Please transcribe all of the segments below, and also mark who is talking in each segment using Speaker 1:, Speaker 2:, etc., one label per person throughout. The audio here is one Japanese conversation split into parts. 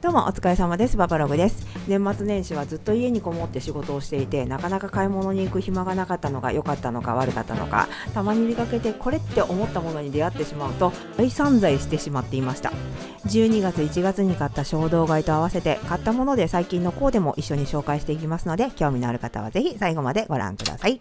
Speaker 1: どうもお疲れ様です。ババログです。年末年始はずっと家にこもって仕事をしていて、なかなか買い物に行く暇がなかったのが良かったのか悪かったのか、たまに見かけてこれって思ったものに出会ってしまうと大散財してしまっていました。12月1月に買った衝動買いと合わせて買ったもので最近のコーデも一緒に紹介していきますので、興味のある方はぜひ最後までご覧ください。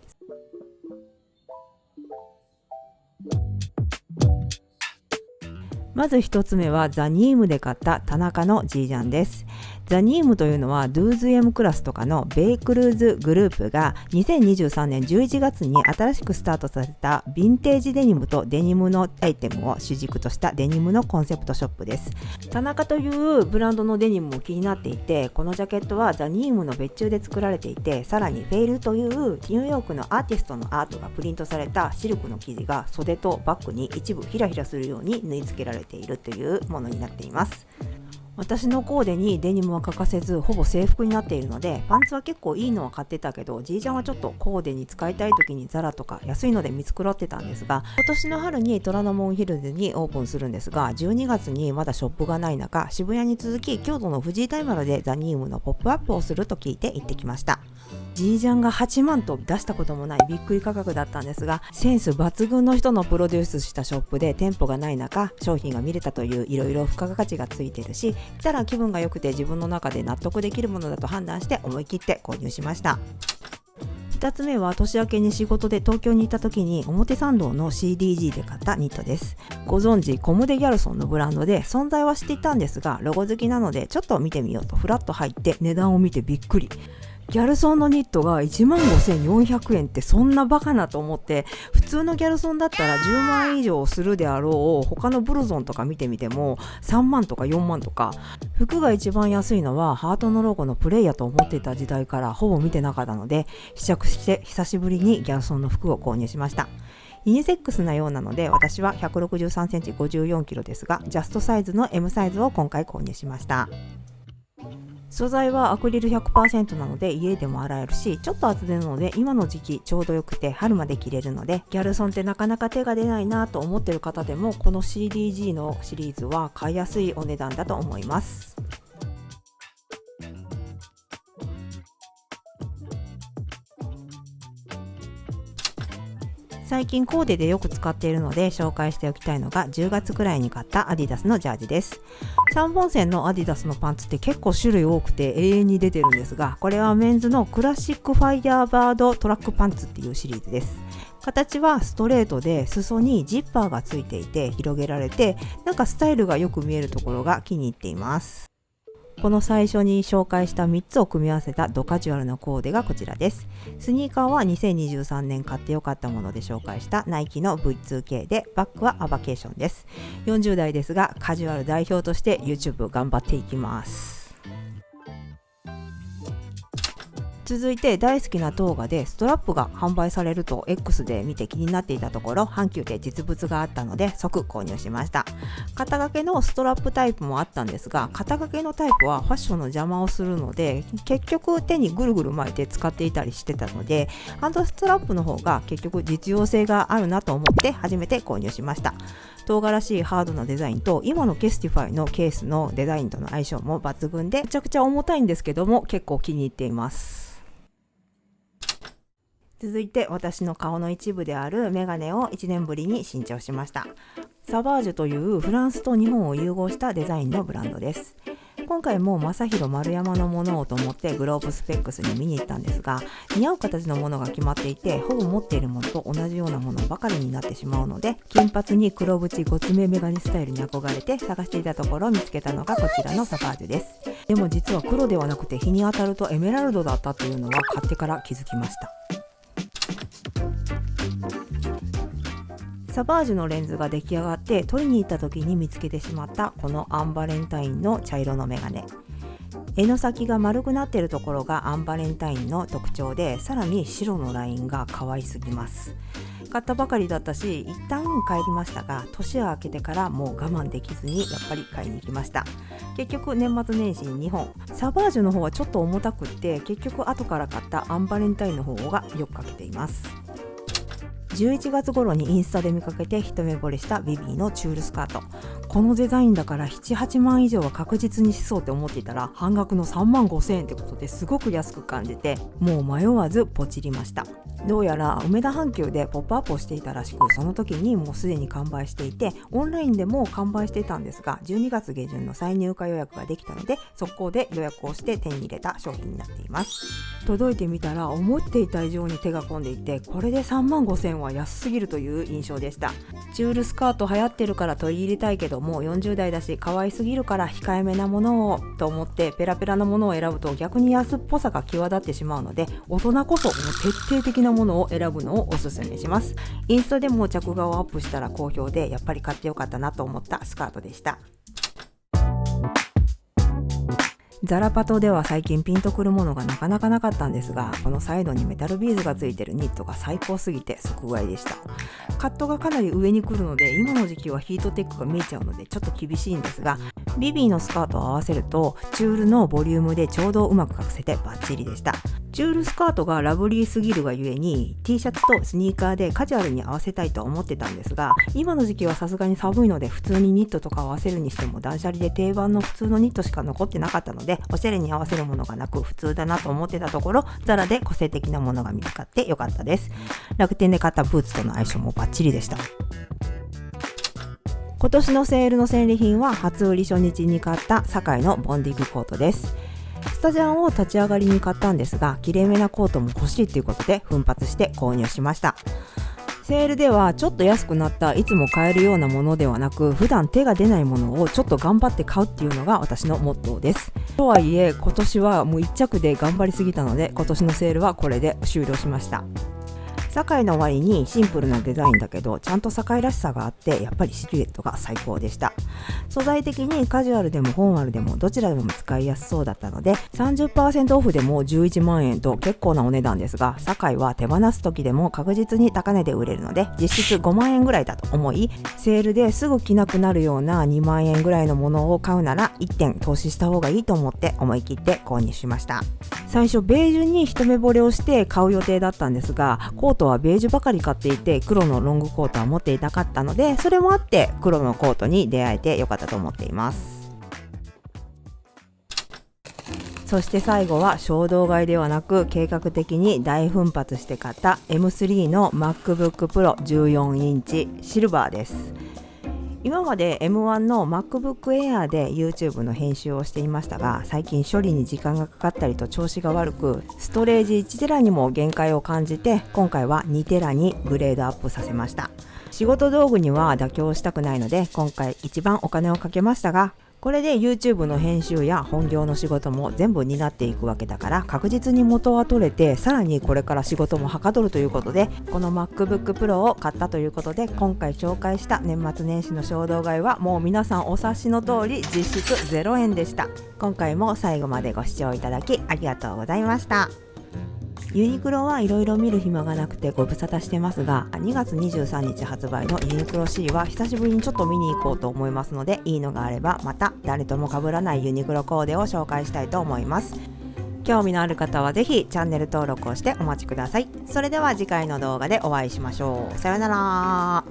Speaker 1: まず一つ目はザニームで買った田中のジージャンです。ザニームというのはドゥーズエムクラスとかのベイクルーズグループが2023年11月に新しくスタートさせたヴィンテージデニムとデニムのアイテムを主軸としたデニムのコンセプトショップです。田中というブランドのデニムも気になっていて、このジャケットはザニームの別注で作られていて、さらにフェイルというニューヨークのアーティストのアートがプリントされたシルクの生地が袖とバッグに一部ヒラヒラするように縫い付けられているというものになっています。私のコーデにデニムは欠かせず、ほぼ制服になっているので、パンツは結構いいのは買ってたけど、ジージャンはちょっとコーデに使いたい時にザラとか安いので見繕ってたんですが、今年の春に虎ノ門ヒルズにオープンするんですが、12月にまだショップがない中、渋谷に続き京都の藤井大丸でザニームのポップアップをすると聞いて行ってきました。ジージャンが8万と出したこともないびっくり価格だったんですが、センス抜群の人のプロデュースしたショップで店舗がない中、商品が見れたといういろいろ付加価値がついてるし、来たら気分が良くて自分の中で納得できるものだと判断して思い切って購入しました。2つ目は年明けに仕事で東京に行った時に表参道の CDG で買ったニットです。ご存知コムデ・ギャルソンのブランドで存在は知っていたんですが、ロゴ好きなのでちょっと見てみようとフラッと入って値段を見てびっくり。ギャルソンのニットが 15,400 円ってそんなバカなと思って、普通のギャルソンだったら10万以上するであろう他のブルゾンとか見てみても3万とか4万とか、服が一番安いのはハートのロゴのプレイヤと思っていた時代からほぼ見てなかったので、試着して久しぶりにギャルソンの服を購入しました。ユニセックスなようなので、私は163センチ54キロですが、ジャストサイズの M サイズを今回購入しました。素材はアクリル 100% なので家でも洗えるし、ちょっと厚手なので今の時期ちょうどよくて春まで着れるので、ギャルソンってなかなか手が出ないなと思ってる方でもこの CDG のシリーズは買いやすいお値段だと思います。最近コーデでよく使っているので紹介しておきたいのが、10月くらいに買ったアディダスのジャージです。3本線のアディダスのパンツって結構種類多くて永遠に出てるんですが、これはメンズのクラシックファイヤーバードトラックパンツっていうシリーズです。形はストレートで、裾にジッパーがついていて広げられて、なんかスタイルがよく見えるところが気に入っています。この最初に紹介した3つを組み合わせたドカジュアルなコーデがこちらです。スニーカーは2023年買ってよかったもので紹介したナイキの V2K で、バッグはアバケーションです。40代ですがカジュアル代表として YouTube 頑張っていきます。続いて大好きなトーガでストラップが販売されると X で見て気になっていたところ、阪急で実物があったので即購入しました。肩掛けのストラップタイプもあったんですが、肩掛けのタイプはファッションの邪魔をするので結局手にぐるぐる巻いて使っていたりしてたので、ハンドストラップの方が結局実用性があるなと思って初めて購入しました。トーガらしいハードなデザインと今のケスティファイのケースのデザインとの相性も抜群で、めちゃくちゃ重たいんですけども結構気に入っています。続いて私の顔の一部であるメガネを1年ぶりに新調しました。サバージュというフランスと日本を融合したデザインのブランドです。今回も正弘丸山のものをと思ってグローブスペックスに見に行ったんですが、似合う形のものが決まっていて、ほぼ持っているものと同じようなものばかりになってしまうので、金髪に黒縁ごつめメガネスタイルに憧れて探していたところ見つけたのがこちらのサバージュです。でも実は黒ではなくて日に当たるとエメラルドだったというのは買ってから気づきました。サバージュのレンズが出来上がって取りに行った時に見つけてしまったこのアンバレンタインの茶色のメガネ。柄の先が丸くなっているところがアンバレンタインの特徴で、さらに白のラインが可愛すぎます。買ったばかりだったし一旦帰りましたが、年を明けてからもう我慢できずにやっぱり買いに行きました。結局年末年始に2本。サバージュの方はちょっと重たくって結局後から買ったアンバレンタインの方がよくかけています。11月頃にインスタで見かけて一目惚れしたビビーのチュールスカート。このデザインだから7、8万以上は確実にしそうって思っていたら、半額の3万5千円ってことですごく安く感じて、もう迷わずポチりました。どうやら梅田阪急でポップアップをしていたらしく、その時にもうすでに完売していて、オンラインでも完売していたんですが、12月下旬の再入荷予約ができたので、速攻で予約をして手に入れた商品になっています。届いてみたら思っていた以上に手が込んでいて、これで3万5千円は安すぎるという印象でした。チュールスカート流行ってるから取り入れたいけど、もう40代だし可愛すぎるから控えめなものをと思ってペラペラなものを選ぶと逆に安っぽさが際立ってしまうので、大人こそもう徹底的なものを選ぶのをおすすめします。インスタでも着画をアップしたら好評で、やっぱり買ってよかったなと思ったスカートでした。ザラパトでは最近ピンとくるものがなかなかなかったんですが、このサイドにメタルビーズがついてるニットが最高すぎて即買いでした。カットがかなり上に来るので、今の時期はヒートテックが見えちゃうのでちょっと厳しいんですが、ビビーのスカートを合わせるとチュールのボリュームでちょうどうまく隠せてバッチリでした。チュールスカートがラブリーすぎるがゆえに T シャツとスニーカーでカジュアルに合わせたいと思ってたんですが、今の時期はさすがに寒いので普通にニットとか合わせるにしても断捨離で定番の普通のニットしか残ってなかったので、おしゃれに合わせるものがなく普通だなと思ってたところ、ザラで個性的なものが見つかってよかったです。楽天で買ったブーツとの相性もバッチリでした。今年のセールの戦利品は初売り初日に買った堺のボンディングコートです。スタジャンを立ち上がりに買ったんですが、きれいめなコートも欲しいということで奮発して購入しました。セールではちょっと安くなったいつも買えるようなものではなく、普段手が出ないものをちょっと頑張って買うっていうのが私のモットーです。とはいえ今年はもう一着で頑張りすぎたので、今年のセールはこれで終了しました。堺の割にシンプルなデザインだけどちゃんと堺らしさがあって、やっぱりシルエットが最高でした。素材的にカジュアルでもフォーマルでもどちらでも使いやすそうだったので 30% オフでも11万円と結構なお値段ですが、堺は手放す時でも確実に高値で売れるので実質5万円ぐらいだと思い、セールですぐ着なくなるような2万円ぐらいのものを買うなら1点投資した方がいいと思って思い切って購入しました。最初ベージュに一目惚れをして買う予定だったんですが、コートはベージュばかり買っていて黒のロングコートは持っていなかったので、それもあって黒のコートに出会えてよかったと思っています。そして最後は衝動買いではなく計画的に大奮発して買った M3 の MacBook Pro 14インチシルバーです。今まで M1 の MacBook Air で YouTube の編集をしていましたが、最近処理に時間がかかったりと調子が悪く、ストレージ1テラにも限界を感じて、今回は2テラにグレードアップさせました。仕事道具には妥協したくないので、今回一番お金をかけましたが、これで YouTube の編集や本業の仕事も全部担っていくわけだから確実に元は取れて、さらにこれから仕事もはかどるということで、この MacBook Pro を買ったということで、今回紹介した年末年始の衝動買いはもう皆さんお察しの通り実質0円でした。今回も最後までご視聴いただきありがとうございました。ユニクロはいろいろ見る暇がなくてご無沙汰してますが、2月23日発売のユニクロ C は久しぶりにちょっと見に行こうと思いますので、いいのがあればまた誰とも被らないユニクロコーデを紹介したいと思います。興味のある方はぜひチャンネル登録をしてお待ちください。それでは次回の動画でお会いしましょう。さようなら。